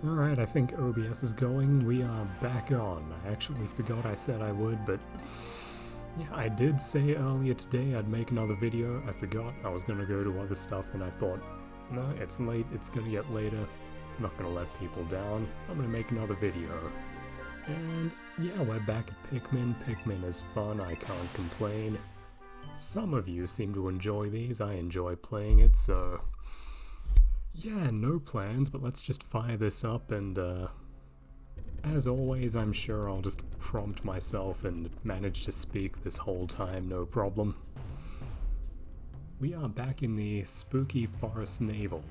Alright, I think OBS is going. We are back on. I actually forgot I said I would, but yeah, I did say earlier today I'd make another video. I forgot. I was gonna go to other stuff, and I thought, no, it's late. It's gonna get later. I'm not gonna let people down. I'm gonna make another video. And yeah, we're back at Pikmin. Pikmin is fun. I can't complain. Some of you seem to enjoy these. I enjoy playing it, so yeah, no plans, but let's just fire this up and, as always, I'm sure I'll just prompt myself and manage to speak this whole time, no problem. We are back in the spooky forest navel.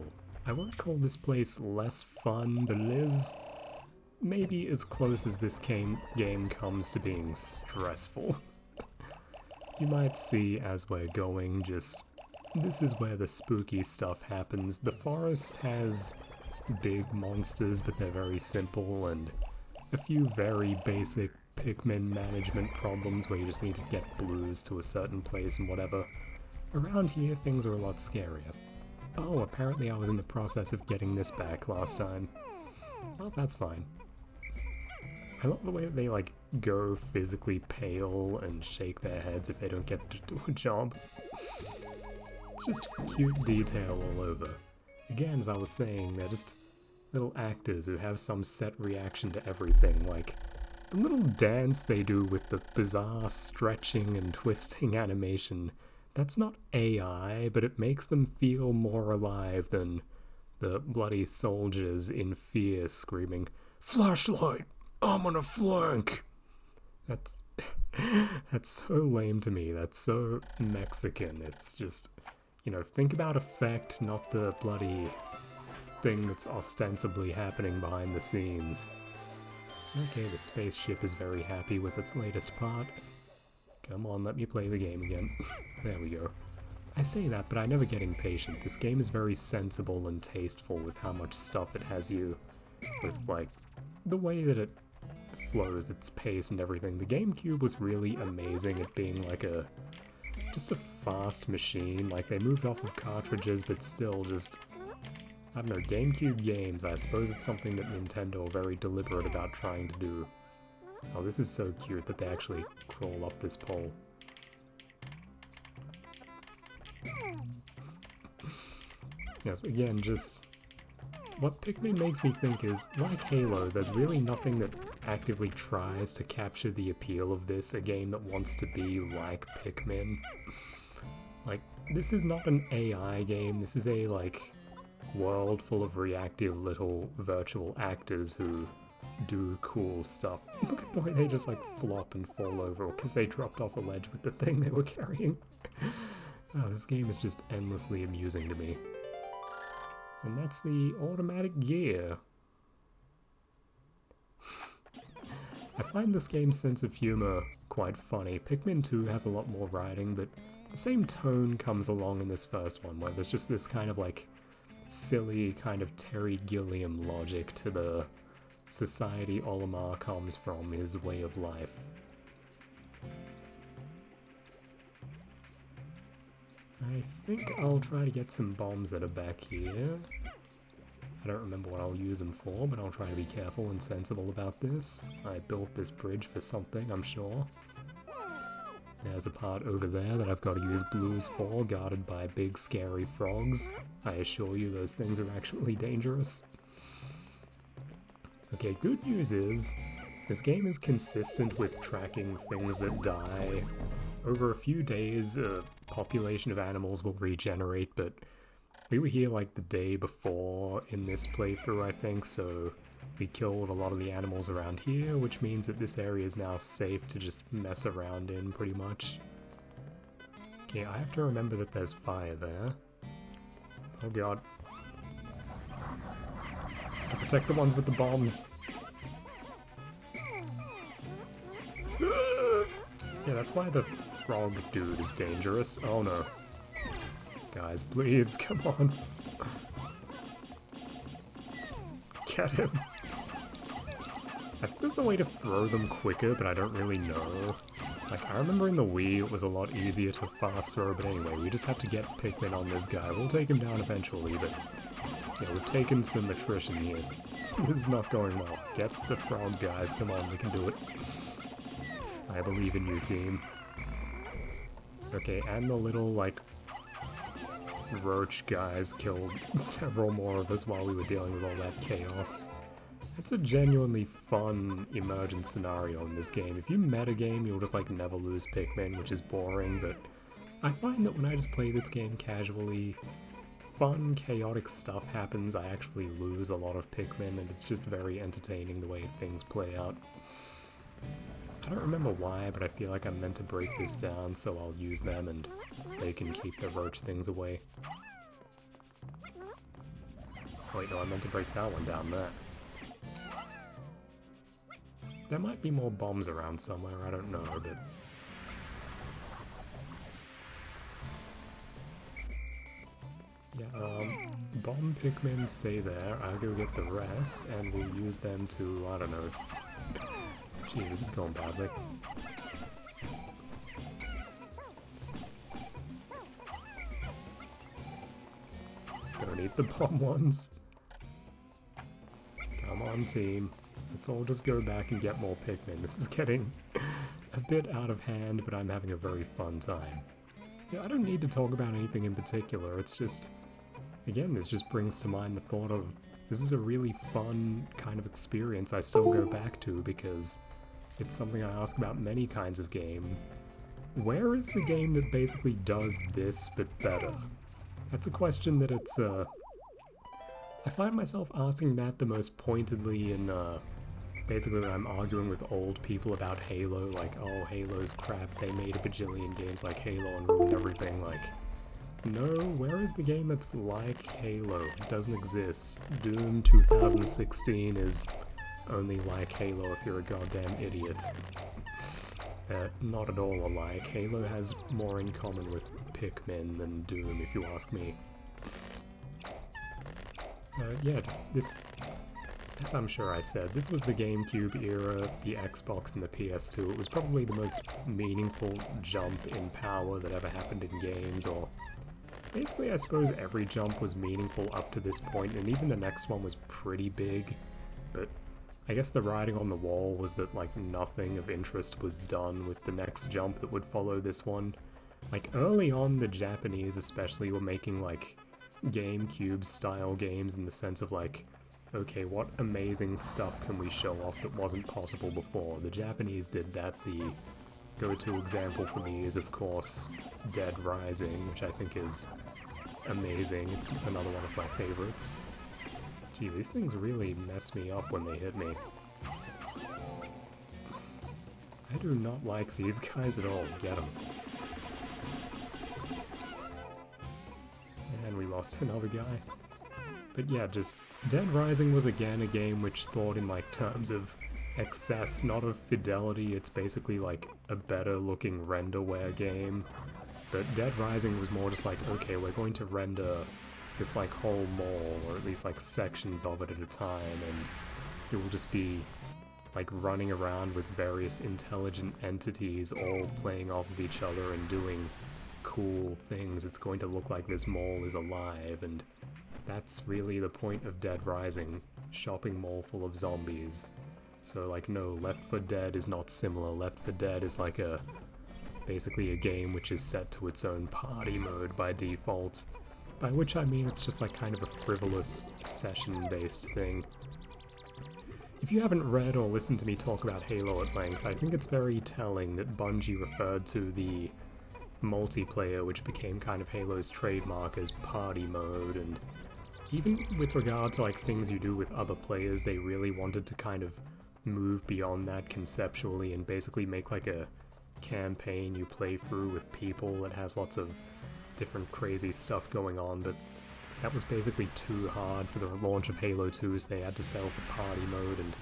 I won't call this place less fun, but it is maybe as close as this game comes to being stressful. You might see as we're going, just this is where the spooky stuff happens. The forest has big monsters, but they're very simple, and a few very basic Pikmin management problems where you just need to get blues to a certain place and whatever. Around here, things are a lot scarier. Oh, apparently I was in the process of getting this back last time. Well, that's fine. I love the way that they, like, go physically pale and shake their heads if they don't get to do a job. It's just cute detail all over. Again, as I was saying, they're just little actors who have some set reaction to everything, like the little dance they do with the bizarre stretching and twisting animation. That's not AI, but it makes them feel more alive than the bloody soldiers in fear screaming, "Flashlight! I'm on a flank!" That's so lame to me. That's so Mexican. It's just, you know, think about effect, not the bloody thing that's ostensibly happening behind the scenes. Okay, the spaceship is very happy with its latest part. Come on, let me play the game again. There we go. I say that, but I never get impatient. This game is very sensible and tasteful with how much stuff it has you, with, like, the way that it flows, its pace and everything. The GameCube was really amazing at being like just a fast machine. Like, they moved off of cartridges, but still just, I don't know, GameCube games, I suppose it's something that Nintendo are very deliberate about trying to do. Oh, this is so cute that they actually crawl up this pole. Yes, again, just what Pikmin makes me think is, like Halo, there's really nothing that actively tries to capture the appeal of this, a game that wants to be like Pikmin. Like, this is not an AI game, this is a, like, world full of reactive little virtual actors who do cool stuff. Look at the way they just, like, flop and fall over because they dropped off a ledge with the thing they were carrying. Oh, this game is just endlessly amusing to me. And that's the automatic gear. I find this game's sense of humor quite funny. Pikmin 2 has a lot more writing, but the same tone comes along in this first one, where there's just this kind of, like, silly kind of Terry Gilliam logic to the society Olimar comes from, his way of life. I think I'll try to get some bombs that are back here. I don't remember what I'll use them for, but I'll try to be careful and sensible about this. I built this bridge for something, I'm sure. There's a part over there that I've got to use blues for, guarded by big scary frogs. I assure you those things are actually dangerous. Okay, good news is, this game is consistent with tracking things that die. Over a few days, a population of animals will regenerate, but we were here like the day before in this playthrough, I think, so we killed a lot of the animals around here, which means that this area is now safe to just mess around in, pretty much. Okay, I have to remember that there's fire there. Oh god. To protect the ones with the bombs. Yeah, that's why the frog dude is dangerous. Oh no. Guys, please, come on. Get him. I think there's a way to throw them quicker, but I don't really know. Like, I remember in the Wii it was a lot easier to fast throw, but anyway, we just have to get Pikmin on this guy. We'll take him down eventually, but Yeah, we've taken some attrition here. This is not going well. Get the frog, guys. Come on, we can do it. I believe in you, team. Okay, and the little, like, roach guys killed several more of us while we were dealing with all that chaos. It's a genuinely fun emergent scenario in this game. If you metagame, you'll just, like, never lose Pikmin, which is boring, but I find that when I just play this game casually, fun, chaotic stuff happens. I actually lose a lot of Pikmin, and it's just very entertaining the way things play out. I don't remember why, but I feel like I'm meant to break this down, so I'll use them and they can keep the roach things away. Wait, no, I meant to break that one down there. There might be more bombs around somewhere, I don't know, but... yeah, bomb Pikmin stay there, I'll go get the rest, and we'll use them to, I don't know... Gee, this is going badly. Don't eat the bomb ones. Come on, team. Let's all just go back and get more Pikmin. This is getting a bit out of hand, but I'm having a very fun time. Yeah, I don't need to talk about anything in particular, it's just... again, this just brings to mind the thought of... this is a really fun kind of experience I still go back to, because... it's something I ask about many kinds of game. Where is the game that basically does this, but better? That's a question that it's, I find myself asking that the most pointedly in, basically when I'm arguing with old people about Halo, like, oh, Halo's crap, they made a bajillion games like Halo and ruined everything, like... no, where is the game that's like Halo? It doesn't exist. Doom 2016 is... only like Halo if you're a goddamn idiot. Not at all alike. Halo has more in common with Pikmin than Doom, if you ask me. Yeah, just this... as I'm sure I said, this was the GameCube era, the Xbox and the PS2. It was probably the most meaningful jump in power that ever happened in games, or... basically, I suppose every jump was meaningful up to this point, and even the next one was pretty big, but... I guess the writing on the wall was that, like, nothing of interest was done with the next jump that would follow this one. Like, early on, the Japanese especially were making, like, GameCube-style games in the sense of, like, okay, what amazing stuff can we show off that wasn't possible before? The Japanese did that. The go-to example for me is, of course, Dead Rising, which I think is amazing. It's another one of my favorites. Gee, these things really mess me up when they hit me. I do not like these guys at all. Get them. And we lost another guy. But yeah, just... Dead Rising was again a game which thought in like terms of excess, not of fidelity. It's basically like a better looking renderware game. But Dead Rising was more just like, okay, we're going to render this like whole mall, or at least like sections of it at a time, and it will just be like running around with various intelligent entities all playing off of each other and doing cool things. It's going to look like this mall is alive, and that's really the point of Dead Rising. Shopping mall full of zombies. So like, no, Left 4 Dead is not similar. Left 4 Dead is like basically a game which is set to its own party mode by default. By which I mean it's just like kind of a frivolous session-based thing. If you haven't read or listened to me talk about Halo at length, I think it's very telling that Bungie referred to the multiplayer, which became kind of Halo's trademark, as party mode, and even with regard to like things you do with other players, they really wanted to kind of move beyond that conceptually and basically make like a campaign you play through with people that has lots of different crazy stuff going on, but that was basically too hard for the launch of Halo 2, so they had to settle for party mode. And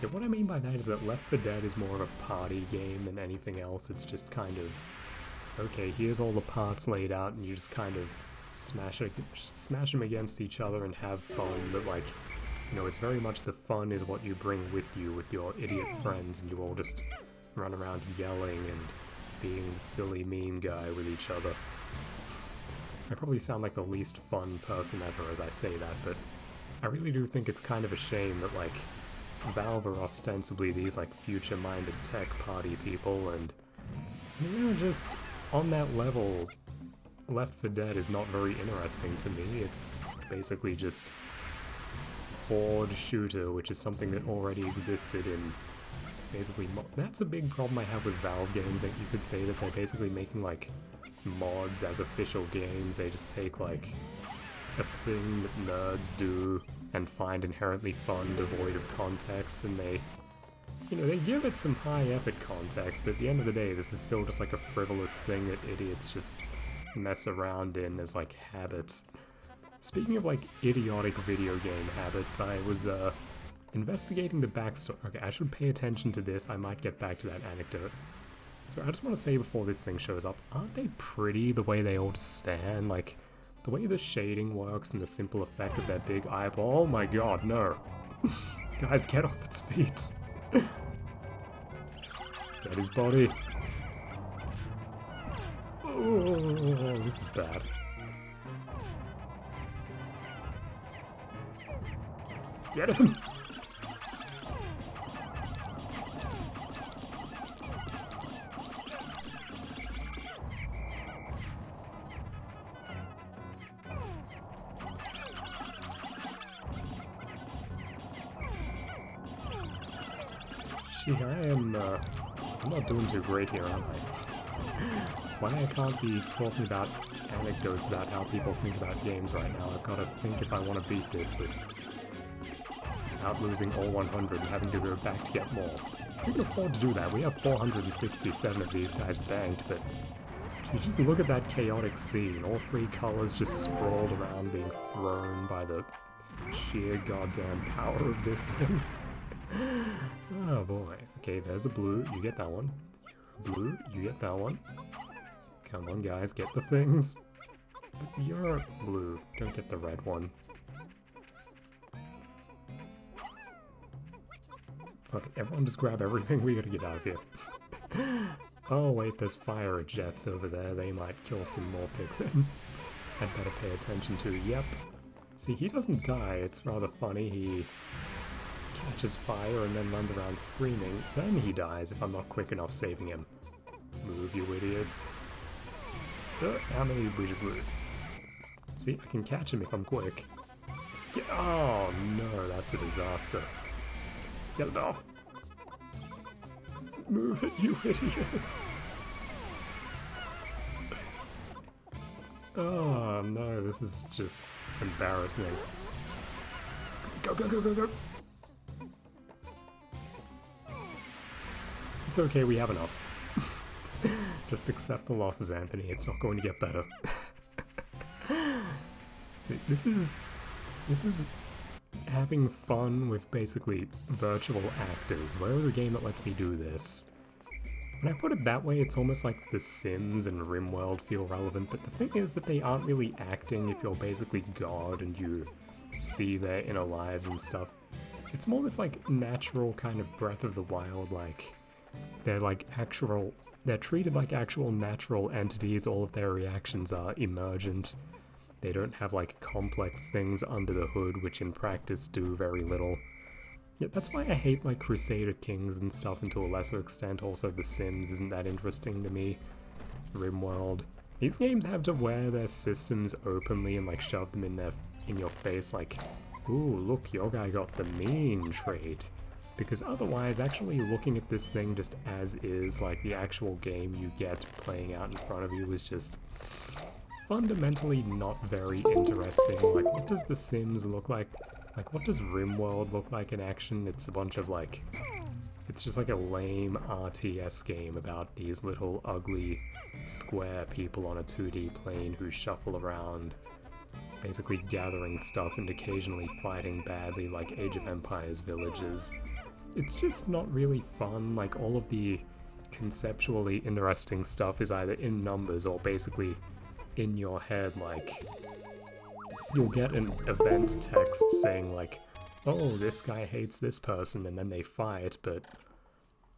yeah, what I mean by that is that Left 4 Dead is more of a party game than anything else. It's just kind of, okay, here's all the parts laid out, and you just kind of smash them against each other and have fun, but like, you know, it's very much the fun is what you bring with you with your idiot friends, and you all just run around yelling and being the silly meme guy with each other. I probably sound like the least fun person ever as I say that, but I really do think it's kind of a shame that, like, Valve are ostensibly these, like, future-minded tech party people, and, you know, just on that level, Left 4 Dead is not very interesting to me. It's basically just horde shooter, which is something that already existed in basically that's a big problem I have with Valve games, that you could say that they're basically making, like, mods as official games. They just take, like, a thing that nerds do and find inherently fun devoid of context, and they, you know, they give it some high effort context, but at the end of the day, this is still just like a frivolous thing that idiots just mess around in as, like, habits. Speaking of, like, idiotic video game habits, I was investigating the backstory. Okay, I should pay attention to this. I might get back to that anecdote. So I just want to say before this thing shows up, aren't they pretty the way they all stand? Like, the way the shading works and the simple effect of that big eyeball. Oh my god, no. Guys, get off its feet. Get his body. Oh, this is bad. Get him! Gee, I'm not doing too great here, am I? That's why I can't be talking about anecdotes about how people think about games right now. I've got to think if I want to beat this without losing all 100 and having to go back to get more. We can afford to do that. We have 467 of these guys banked, but gee, just look at that chaotic scene. All three colors just sprawled around, being thrown by the sheer goddamn power of this thing. Oh boy. Okay, there's a blue. You get that one. Blue, you get that one. Come on, guys, get the things. You're blue. Don't get the red one. Fuck it, everyone just grab everything. We gotta get out of here. Oh wait, there's fire jets over there. They might kill some more Pikmin. I'd better pay attention to. Yep. See, he doesn't die. It's rather funny. He catches fire and then runs around screaming. Then he dies if I'm not quick enough saving him. Move, you idiots. How many did we just lose? See, I can catch him if I'm quick. Oh no, that's a disaster. Get it off. Move it, you idiots. Oh no, this is just embarrassing. Go, go, go, go, go. It's okay, we have enough. Just accept the losses, Anthony. It's not going to get better. See, this is having fun with basically virtual actors. Where is a game that lets me do this? When I put it that way, it's almost like The Sims and RimWorld feel relevant, but the thing is that they aren't really acting if you're basically God and you see their inner lives and stuff. It's more this, like, natural kind of Breath of the Wild, like, they're treated like actual natural entities. All of their reactions are emergent. They don't have, like, complex things under the hood, which in practice do very little. Yeah, that's why I hate, like, Crusader Kings and stuff, and to a lesser extent also The Sims isn't that interesting to me. RimWorld. These games have to wear their systems openly and, like, shove them in your face, like, ooh, look, your guy got the mean trait. Because otherwise, actually looking at this thing just as is, like the actual game you get playing out in front of you, is just fundamentally not very interesting. Like, what does The Sims look like? Like, what does RimWorld look like in action? It's a bunch of, like, it's just like a lame RTS game about these little ugly square people on a 2D plane who shuffle around, basically gathering stuff and occasionally fighting badly like Age of Empires villages. It's just not really fun. Like, all of the conceptually interesting stuff is either in numbers or basically in your head. Like, you'll get an event text saying like, oh, this guy hates this person, and then they fight, but,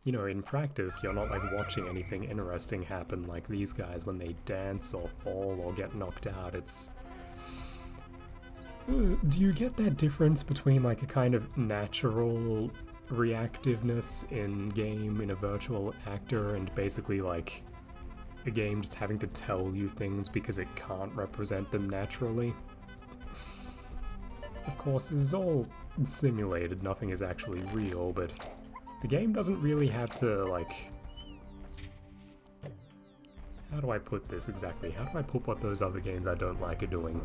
you know, in practice, you're not, like, watching anything interesting happen like these guys when they dance or fall or get knocked out. It's Do you get that difference between like a kind of natural reactiveness in game in a virtual actor and basically like a game just having to tell you things because it can't represent them naturally? Of course, this is all simulated, nothing is actually real, but the game doesn't really have to, like... How do I put this exactly? How do I put what those other games I don't like are doing?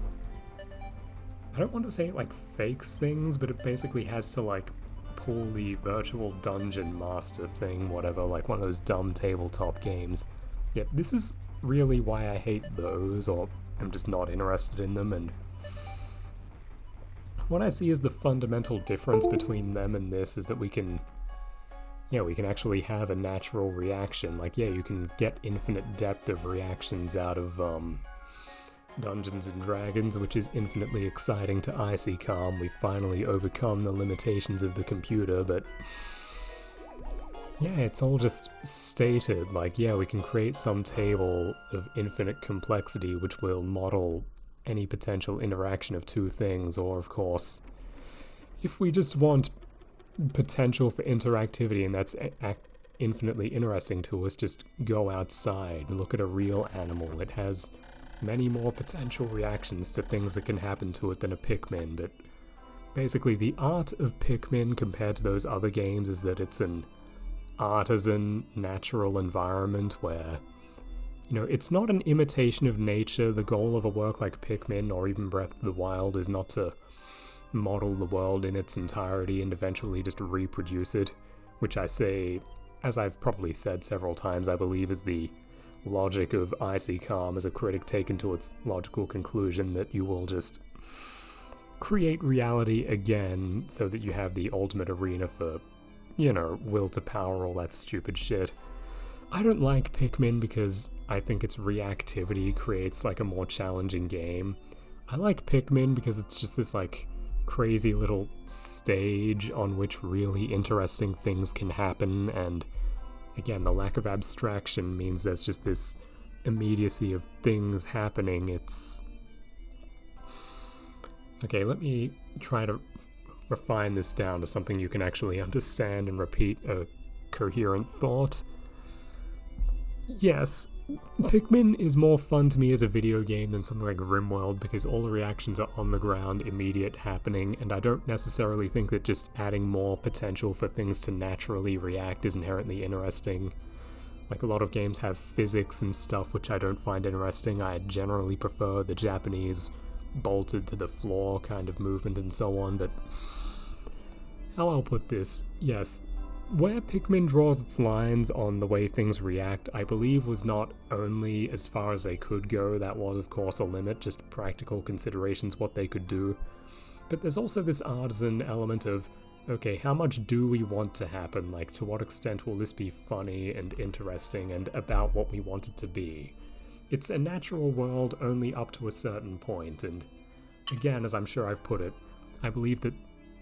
I don't want to say it, like, fakes things, but it basically has to, like, pull the virtual dungeon master thing, whatever, like one of those dumb tabletop games. Yep, this is really why I hate those, or I'm just not interested in them, and what I see as the fundamental difference between them and this is that we can actually have a natural reaction. Like, yeah, you can get infinite depth of reactions out of, Dungeons and Dragons, which is infinitely exciting to ICCOM. We finally overcome the limitations of the computer, but yeah, it's all just stated. Like, yeah, we can create some table of infinite complexity which will model any potential interaction of two things, or of course, if we just want potential for interactivity and that's infinitely interesting to us, just go outside and look at a real animal. It has many more potential reactions to things that can happen to it than a Pikmin, but basically the art of Pikmin compared to those other games is that it's an artisan, natural environment where, you know, it's not an imitation of nature. The goal of a work like Pikmin or even Breath of the Wild is not to model the world in its entirety and eventually just reproduce it, which I say, as I've probably said several times, I believe is the logic of ICCOM as a critic taken to its logical conclusion, that you will just create reality again so that you have the ultimate arena for, you know, will to power, all that stupid shit. I don't like Pikmin because I think its reactivity creates like a more challenging game. I like Pikmin because it's just this like crazy little stage on which really interesting things can happen, and again, the lack of abstraction means there's just this immediacy of things happening. It's... Okay, let me try to refine this down to something you can actually understand and repeat a coherent thought. Yes, Pikmin is more fun to me as a video game than something like RimWorld because all the reactions are on the ground, immediate, happening, and I don't necessarily think that just adding more potential for things to naturally react is inherently interesting. Like, a lot of games have physics and stuff which I don't find interesting. I generally prefer the Japanese bolted to the floor kind of movement and so on, but how I'll put this, yes, where Pikmin draws its lines on the way things react, I believe was not only as far as they could go, that was of course a limit, just practical considerations what they could do, but there's also this artisan element of, okay, how much do we want to happen? Like, to what extent will this be funny and interesting and about what we want it to be? It's a natural world only up to a certain point, and again, as I'm sure I've put it, I believe that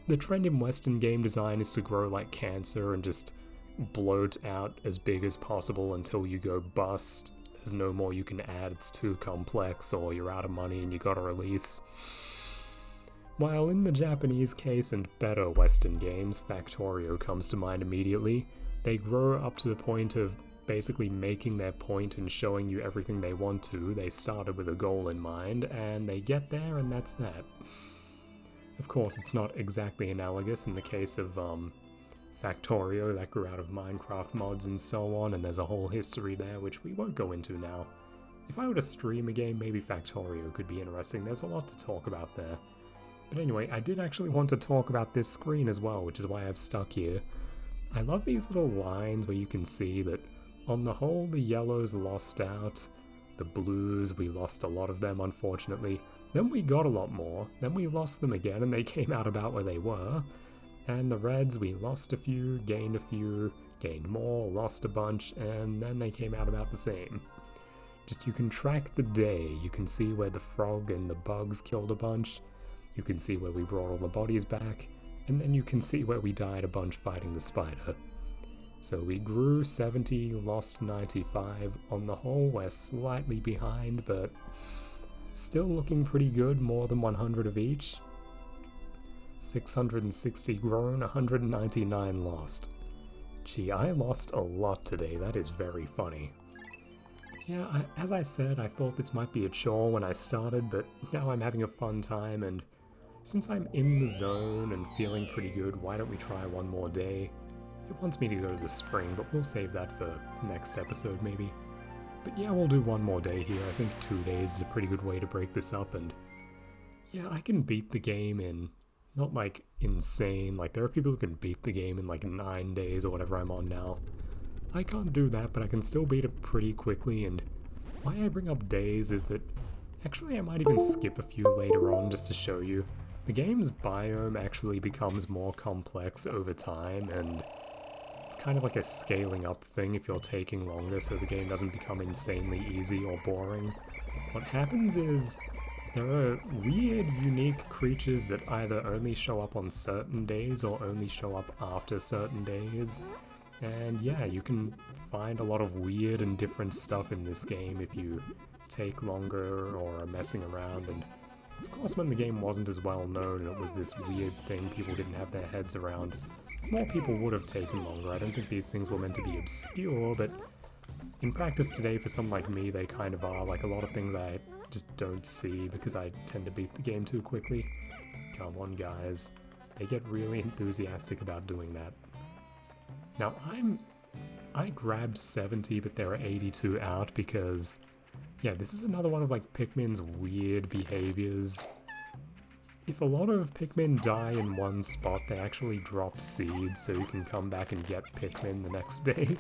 the trend in Western game design is to grow like cancer and just bloat out as big as possible until you go bust. There's no more you can add, it's too complex, or you're out of money and you gotta release. While in the Japanese case and better Western games, Factorio comes to mind immediately, they grow up to the point of basically making their point and showing you everything they want to. They started with a goal in mind, and they get there, and that's that. Of course, it's not exactly analogous in the case of Factorio, that grew out of Minecraft mods and so on, and there's a whole history there which we won't go into now. If I were to stream a game, maybe Factorio could be interesting. There's a lot to talk about there. But anyway, I did actually want to talk about this screen as well, which is why I've stuck here. I love these little lines where you can see that on the whole the yellows lost out, the blues, we lost a lot of them unfortunately. Then we got a lot more, then we lost them again and they came out about where they were. And the reds, we lost a few, gained more, lost a bunch, and then they came out about the same. Just, you can track the day, you can see where the frog and the bugs killed a bunch, you can see where we brought all the bodies back, and then you can see where we died a bunch fighting the spider. So we grew 70, lost 95, on the whole we're slightly behind, but still looking pretty good, more than 100 of each. 660 grown, 199 lost. Gee, I lost a lot today, that is very funny. Yeah, as I said, I thought this might be a chore when I started, but now I'm having a fun time, and since I'm in the zone and feeling pretty good, why don't we try one more day? It wants me to go to the spring, but we'll save that for next episode maybe. But yeah, we'll do one more day here. I think 2 days is a pretty good way to break this up, and yeah, I can beat the game in, not like insane, like there are people who can beat the game in like 9 days or whatever I'm on now. I can't do that, but I can still beat it pretty quickly, and why I bring up days is that actually I might even skip a few later on just to show you. The game's biome actually becomes more complex over time, and it's kind of like a scaling up thing if you're taking longer so the game doesn't become insanely easy or boring. What happens is there are weird, unique creatures that either only show up on certain days or only show up after certain days. And yeah, you can find a lot of weird and different stuff in this game if you take longer or are messing around. And of course, when the game wasn't as well known and it was this weird thing people didn't have their heads around, more people would have taken longer. I don't think these things were meant to be obscure, but in practice today, for someone like me, they kind of are. Like a lot of things I just don't see because I tend to beat the game too quickly. Come on, guys. They get really enthusiastic about doing that. Now, I grabbed 70, but there are 82 out because, yeah, this is another one of like Pikmin's weird behaviors. If a lot of Pikmin die in one spot, they actually drop seeds so you can come back and get Pikmin the next day.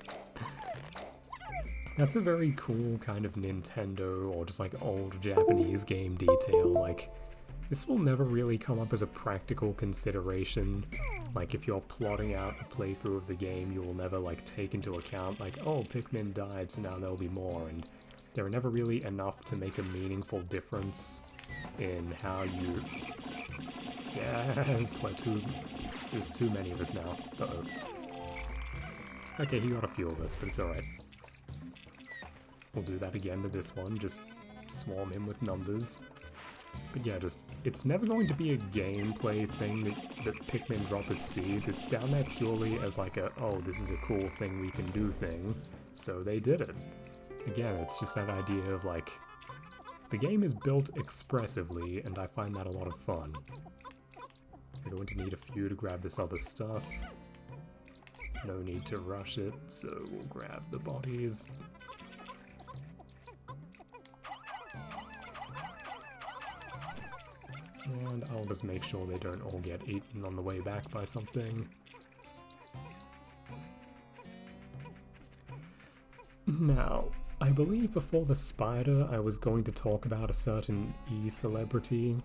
That's a very cool kind of Nintendo or just like old Japanese game detail. Like, this will never really come up as a practical consideration. Like, if you're plotting out a playthrough of the game, you will never like take into account like, oh, Pikmin died, so now there'll be more, and there are never really enough to make a meaningful difference in how you... Yes, there's too many of us now. Uh-oh. Okay, he got a few of us, but it's alright. We'll do that again to this one, just swarm him with numbers. But yeah, it's never going to be a gameplay thing that Pikmin drop as seeds. It's down there purely as like a, oh, this is a cool thing we can do thing, so they did it. Again, it's just that idea of like, the game is built expressively, and I find that a lot of fun. We're going to need a few to grab this other stuff. No need to rush it, so we'll grab the bodies. And I'll just make sure they don't all get eaten on the way back by something. Now, I believe before the spider I was going to talk about a certain E-celebrity,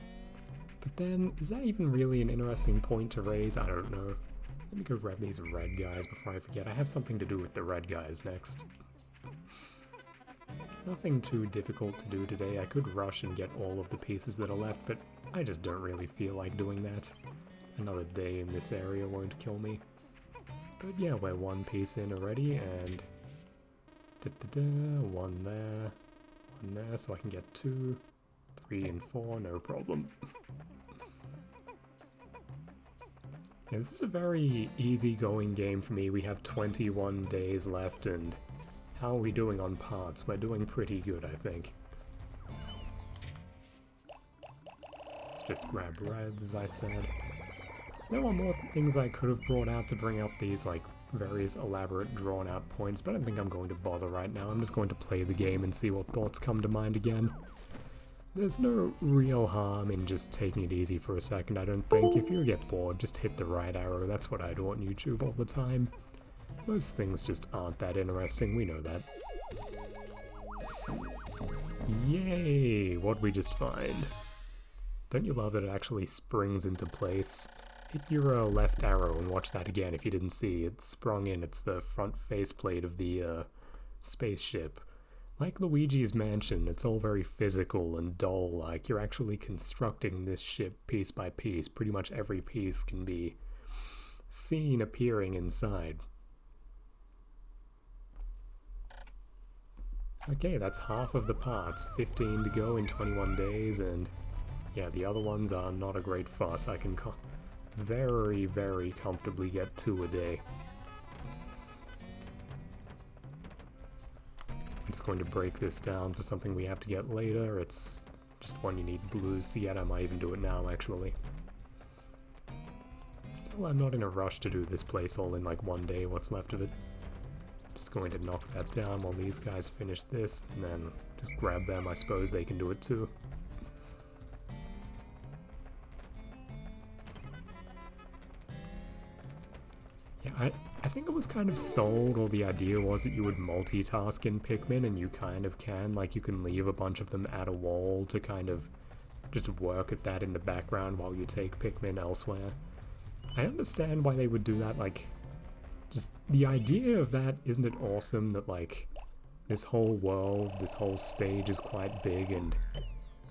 but then, is that even really an interesting point to raise? I don't know. Let me go grab these red guys before I forget. I have something to do with the red guys next. Nothing too difficult to do today. I could rush and get all of the pieces that are left, but I just don't really feel like doing that. Another day in this area won't kill me. But yeah, we're one piece in already, and... one there, so I can get 2, 3, and 4, no problem. Yeah, this is a very easygoing game for me. We have 21 days left, and how are we doing on parts? We're doing pretty good, I think. Let's just grab reds, as I said. There are more things I could have brought out to bring up these, like, various elaborate drawn-out points, but I don't think I'm going to bother right now. I'm just going to play the game and see what thoughts come to mind again. There's no real harm in just taking it easy for a second, I don't think. If you get bored, just hit the right arrow. That's what I do on YouTube all the time. Most things just aren't that interesting, we know that. Yay! What'd we just find? Don't you love that it actually springs into place? Hit your left arrow and watch that again if you didn't see. It sprung in, it's the front faceplate of the spaceship. Like Luigi's Mansion, it's all very physical and dull, like you're actually constructing this ship piece by piece. Pretty much every piece can be seen appearing inside. Okay, that's half of the parts, 15 to go in 21 days, and yeah, the other ones are not a great fuss. I can very, very comfortably get 2 a day. I'm just going to break this down for something we have to get later. It's just one you need blues to get. I might even do it now, actually. Still, I'm not in a rush to do this place all in like 1 day, what's left of it. Just going to knock that down while these guys finish this, and then just grab them. I suppose they can do it too. Yeah, I think it was kind of sold, or the idea was that you would multitask in Pikmin, and you kind of can. Like, you can leave a bunch of them at a wall to kind of just work at that in the background while you take Pikmin elsewhere. I understand why they would do that, like, just the idea of that, isn't it awesome that, like, this whole world, this whole stage is quite big, and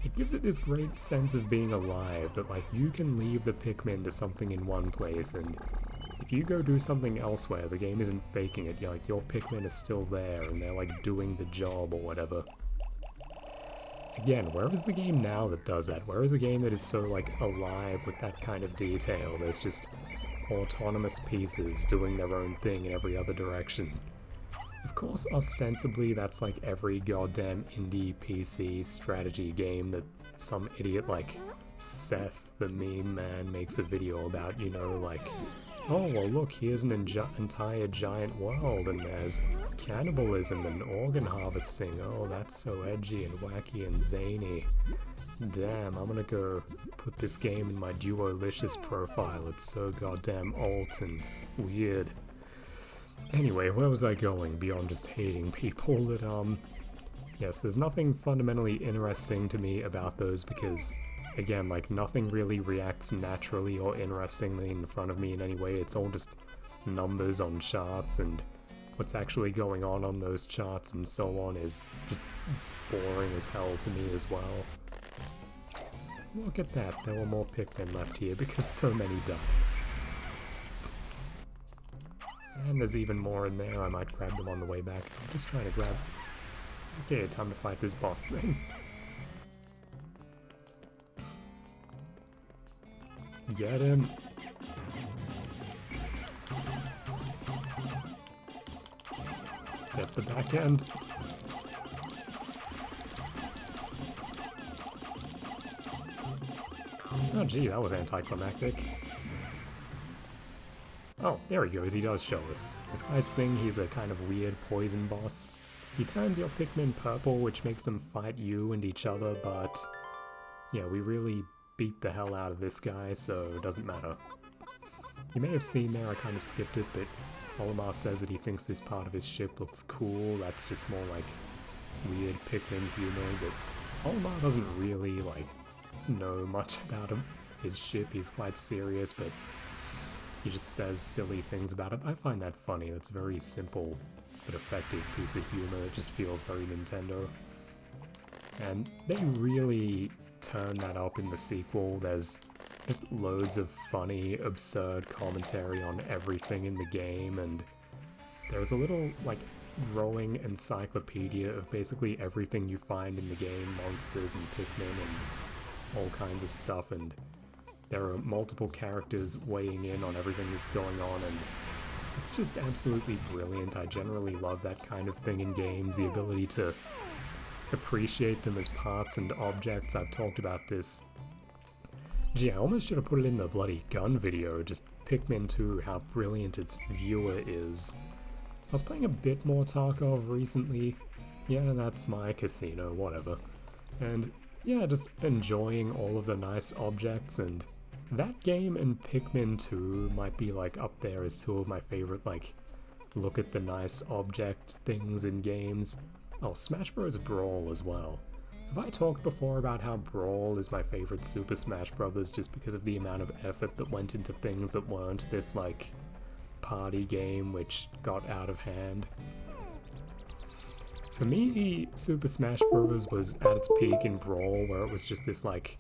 it gives it this great sense of being alive, that, like, you can leave the Pikmin to something in one place, and if you go do something elsewhere, the game isn't faking it. You're like, your Pikmin is still there, and they're, like, doing the job or whatever. Again, where is the game now that does that? Where is a game that is so, like, alive with that kind of detail? There's just autonomous pieces doing their own thing in every other direction. Of course, ostensibly, that's like every goddamn indie PC strategy game that some idiot like Seth, the meme man, makes a video about, you know, like, oh, well look, here's an entire giant world, and there's cannibalism and organ harvesting. Oh, that's so edgy and wacky and zany. Damn, I'm gonna go put this game in my Duolicious profile. It's so goddamn alt and weird. Anyway, where was I going beyond just hating people that, yes, there's nothing fundamentally interesting to me about those because, again, like, nothing really reacts naturally or interestingly in front of me in any way. It's all just numbers on charts, and what's actually going on those charts and so on is just boring as hell to me as well. Look at that, there were more Pikmin left here because so many died. And there's even more in there, I might grab them on the way back. I'm just trying to grab... Okay, time to fight this boss then. Get him! Get the back end! Oh gee, that was anticlimactic. Oh, there he goes, he does show us. This guy's thing, he's a kind of weird poison boss. He turns your Pikmin purple, which makes them fight you and each other, but... yeah, we really beat the hell out of this guy, so it doesn't matter. You may have seen there, I kind of skipped it, but Olimar says that he thinks this part of his ship looks cool. That's just more like weird Pikmin humor, but Olimar doesn't really, like, know much about his ship. He's quite serious, but he just says silly things about it. I find that funny. That's a very simple but effective piece of humor. It just feels very Nintendo. And they really turn that up in the sequel. There's just loads of funny, absurd commentary on everything in the game, and there's a little, like, growing encyclopedia of basically everything you find in the game, monsters and Pikmin and all kinds of stuff, and there are multiple characters weighing in on everything that's going on, and it's just absolutely brilliant. I generally love that kind of thing in games, the ability to appreciate them as parts and objects. I've talked about this. Gee, I almost should have put it in the bloody gun video, just Pikmin 2, how brilliant its viewer is. I was playing a bit more Tarkov recently. Yeah, that's my casino, whatever. And yeah, just enjoying all of the nice objects, and that game and Pikmin 2 might be like up there as two of my favorite, like, look at the nice object things in games. Oh, Smash Bros. Brawl as well. Have I talked before about how Brawl is my favorite Super Smash Bros. Just because of the amount of effort that went into things that weren't this, like, party game which got out of hand? For me, Super Smash Bros. Was at its peak in Brawl, where it was just this, like,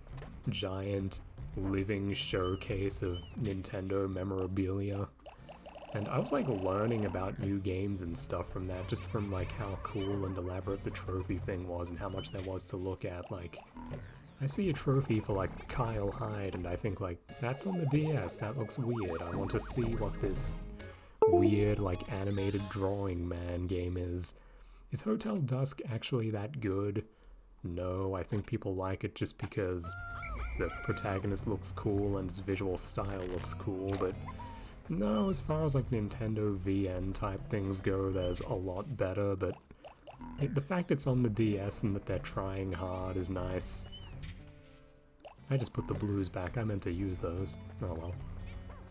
giant living showcase of Nintendo memorabilia. And I was, like, learning about new games and stuff from that, just from, like, how cool and elaborate the trophy thing was and how much there was to look at. Like, I see a trophy for like Kyle Hyde and I think like, that's on the DS, that looks weird. I want to see what this weird like animated drawing man game is. Is Hotel Dusk actually that good? No, I think people like it just because the protagonist looks cool and his visual style looks cool, but no, as far as like Nintendo VN type things go, there's a lot better, but the fact it's on the DS and that they're trying hard is nice. I just put the blues back, I meant to use those. Oh well.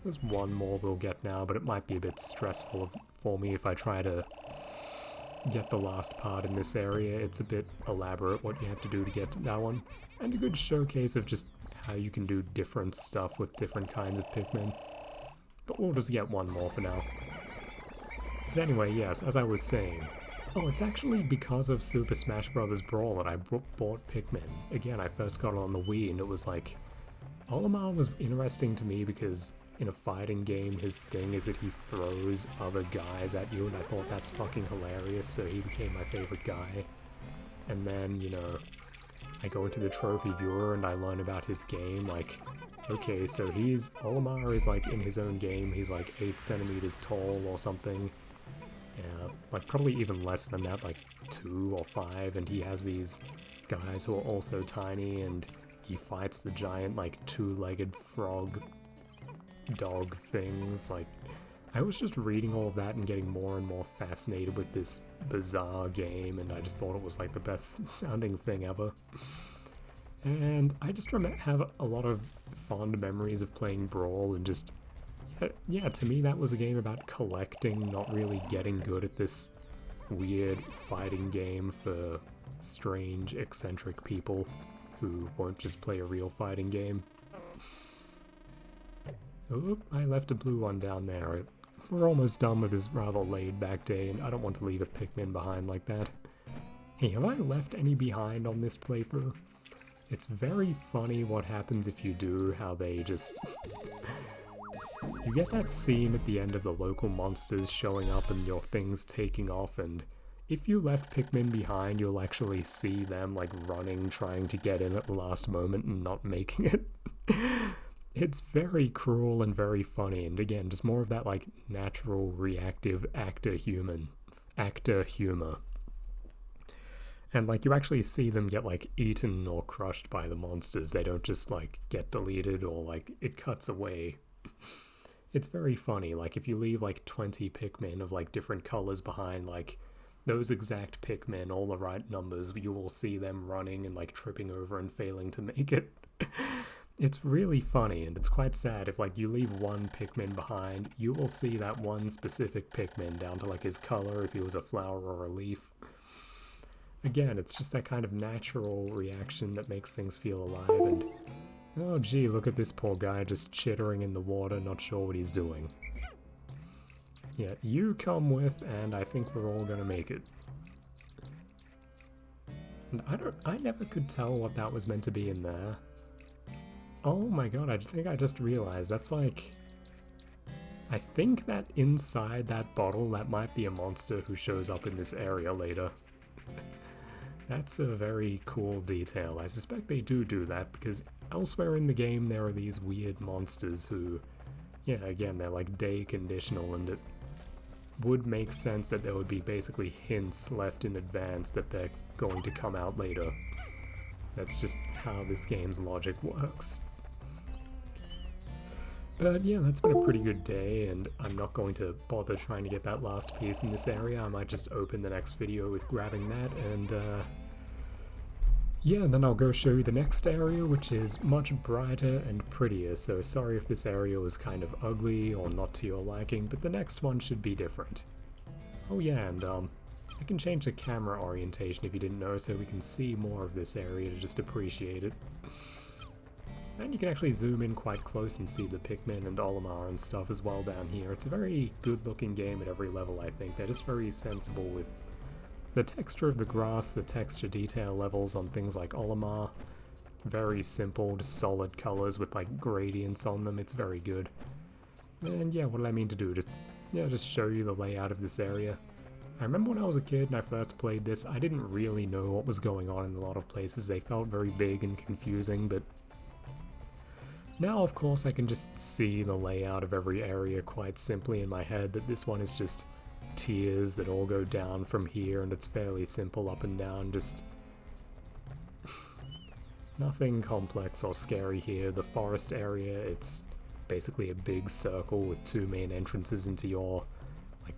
There's one more we'll get now, but it might be a bit stressful for me if I try to get the last part in this area. It's a bit elaborate what you have to do to get to that one. And a good showcase of just how you can do different stuff with different kinds of Pikmin. But we'll just get one more for now. But anyway, yes, as I was saying, oh, it's actually because of Super Smash Bros. Brawl that I bought Pikmin. Again, I first got it on the Wii and it was like, Olimar was interesting to me because in a fighting game, his thing is that he throws other guys at you, and I thought that's fucking hilarious, so he became my favorite guy. And then, you know, I go into the trophy viewer and I learn about his game, like, okay, so Olimar is like in his own game, he's like 8 centimeters tall or something. Like probably even less than that, like 2 or 5, and he has these guys who are also tiny, and he fights the giant, like, 2-legged frog dog things. Like, I was just reading all of that and getting more and more fascinated with this bizarre game, and I just thought it was like the best sounding thing ever. And I just have a lot of fond memories of playing Brawl, and just, yeah, to me that was a game about collecting, not really getting good at this weird fighting game for strange, eccentric people who won't just play a real fighting game. Oh, I left a blue one down there. We're almost done with this rather laid-back day, and I don't want to leave a Pikmin behind like that. Hey, have I left any behind on this playthrough? It's very funny what happens if you do, how they just... You get that scene at the end of the local monsters showing up and your things taking off, and if you left Pikmin behind, you'll actually see them like running, trying to get in at the last moment and not making it. It's very cruel and very funny, and again, just more of that like natural, reactive actor humor. And like you actually see them get like eaten or crushed by the monsters. They don't just like get deleted or like it cuts away. It's very funny. Like if you leave like 20 Pikmin of like different colors behind, like those exact Pikmin, all the right numbers, you will see them running and like tripping over and failing to make it. It's really funny, and it's quite sad. If like you leave one Pikmin behind, you will see that one specific Pikmin down to like his color, if he was a flower or a leaf. Again, it's just that kind of natural reaction that makes things feel alive, and oh gee, look at this poor guy just chittering in the water, not sure what he's doing. Yeah, you come with, and I think we're all gonna make it. And I never could tell what that was meant to be in there. Oh my god, I think I just realized, that's like... I think that inside that bottle, that might be a monster who shows up in this area later. That's a very cool detail. I suspect they do that, because elsewhere in the game there are these weird monsters who, yeah, again, they're like day conditional, and it would make sense that there would be basically hints left in advance that they're going to come out later. That's just how this game's logic works. But yeah, that's been a pretty good day, and I'm not going to bother trying to get that last piece in this area. I might just open the next video with grabbing that, and yeah, then I'll go show you the next area, which is much brighter and prettier, so sorry if this area was kind of ugly or not to your liking, but the next one should be different. Oh yeah, and I can change the camera orientation if you didn't know, so we can see more of this area to just appreciate it. And you can actually zoom in quite close and see the Pikmin and Olimar and stuff as well down here. It's a very good looking game at every level, I think. They're just very sensible with the texture of the grass, the texture detail levels on things like Olimar. Very simple, just solid colors with like gradients on them. It's very good. And yeah, what did I mean to do? Just show you the layout of this area. I remember when I was a kid and I first played this, I didn't really know what was going on in a lot of places. They felt very big and confusing, but now, of course, I can just see the layout of every area quite simply in my head, that this one is just tiers that all go down from here, and it's fairly simple up and down, just nothing complex or scary here. The forest area, it's basically a big circle with two main entrances into your, like,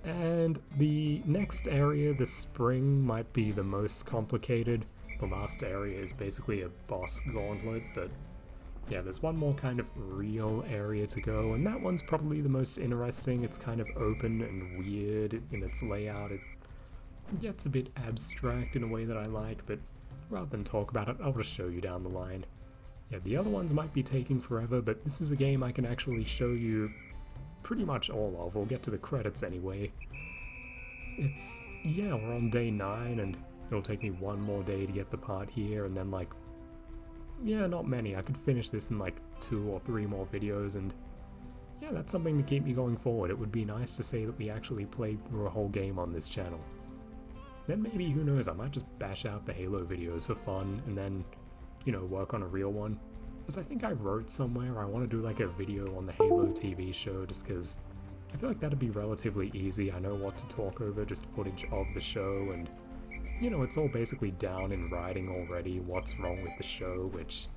and the next area, the spring, might be the most complicated. The last area is basically a boss gauntlet, but yeah, there's one more kind of real area to go, and that one's probably the most interesting. It's kind of open and weird in its layout. It gets a bit abstract in a way that I like, but rather than talk about it, I'll just show you down the line. Yeah, the other ones might be taking forever, but this is a game I can actually show you pretty much all of. We'll get to the credits anyway. Yeah, we're on day 9, and it'll take me one more day to get the part here, and then, like, yeah, not many. I could finish this in like 2 or 3 more videos, and yeah, that's something to keep me going forward. It would be nice to say that we actually played through a whole game on this channel. Then maybe, who knows, I might just bash out the Halo videos for fun, and then, you know, work on a real one. Because I think I wrote somewhere I want to do like a video on the Halo TV show, just because I feel like that'd be relatively easy. I know what to talk over, just footage of the show, and you know, it's all basically down in writing already, what's wrong with the show, which,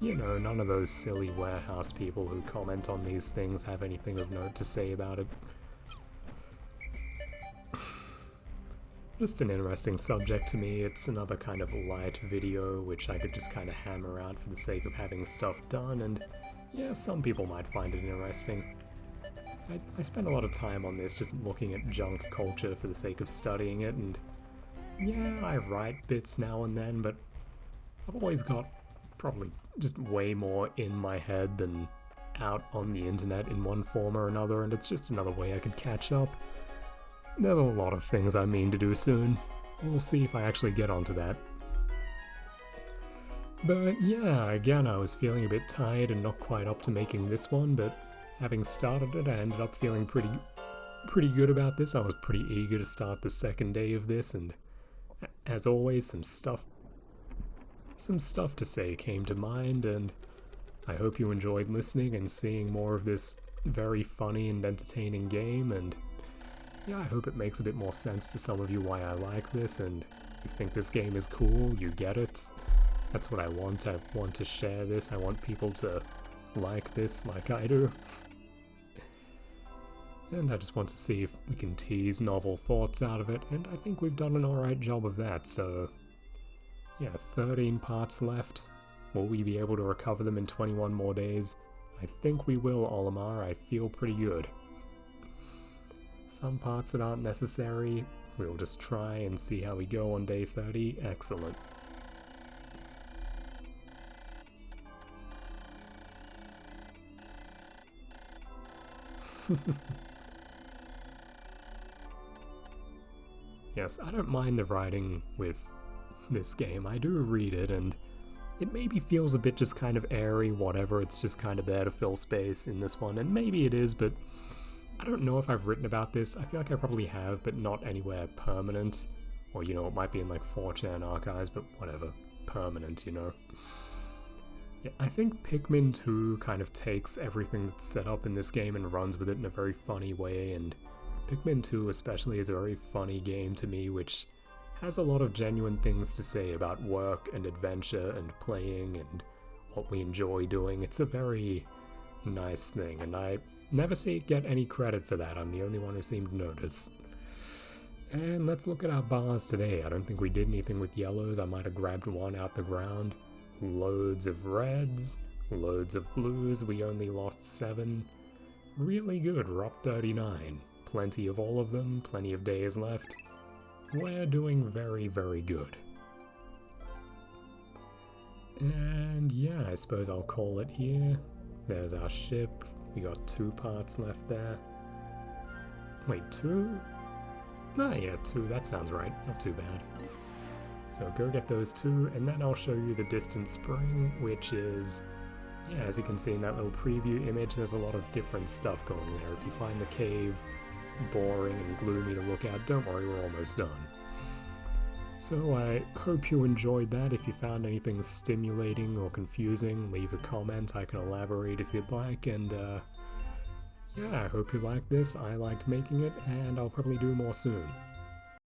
you know, none of those silly warehouse people who comment on these things have anything of note to say about it. Just an interesting subject to me. It's another kind of light video, which I could just kind of hammer out for the sake of having stuff done, and yeah, some people might find it interesting. I spend a lot of time on this just looking at junk culture for the sake of studying it, and yeah, I write bits now and then, but I've always got probably just way more in my head than out on the internet in one form or another, and it's just another way I could catch up. There's a lot of things I mean to do soon. We'll see if I actually get onto that. But yeah, again, I was feeling a bit tired and not quite up to making this one, but having started it, I ended up feeling pretty good about this. I was pretty eager to start the second day of this, and as always, some stuff to say came to mind, and I hope you enjoyed listening and seeing more of this very funny and entertaining game, and yeah, I hope it makes a bit more sense to some of you why I like this, and you think this game is cool, you get it. That's what I want. I want to share this. I want people to like this like I do. And I just want to see if we can tease novel thoughts out of it, and I think we've done an alright job of that, so yeah, 13 parts left. Will we be able to recover them in 21 more days? I think we will, Olimar. I feel pretty good. Some parts that aren't necessary, we'll just try and see how we go on day 30. Excellent. Yes, I don't mind the writing with this game. I do read it, and it maybe feels a bit just kind of airy, whatever. It's just kind of there to fill space in this one, and maybe it is, but I don't know if I've written about this. I feel like I probably have, but not anywhere permanent. Or, you know, it might be in like 4chan archives, but whatever. Permanent, you know. Yeah, I think Pikmin 2 kind of takes everything that's set up in this game and runs with it in a very funny way, and Pikmin 2 especially is a very funny game to me, which has a lot of genuine things to say about work and adventure and playing and what we enjoy doing. It's a very nice thing, and I never see it get any credit for that. I'm the only one who seemed to notice. And let's look at our bars today. I don't think we did anything with yellows. I might have grabbed one out the ground. Loads of reds, loads of blues. We only lost 7. Really good, we're up 39. Plenty of all of them, plenty of days left. We're doing very, very good. And yeah, I suppose I'll call it here. There's our ship. We got 2 parts left there. Wait, 2? Ah, yeah, 2, that sounds right. Not too bad. So go get those 2, and then I'll show you the distant spring, which is, yeah, as you can see in that little preview image, there's a lot of different stuff going there. If you find the cave boring and gloomy to look at, don't worry, we're almost done. So I hope you enjoyed that. If you found anything stimulating or confusing, leave a comment. I can elaborate if you'd like, and yeah, I hope you liked this. I liked making it, and I'll probably do more soon.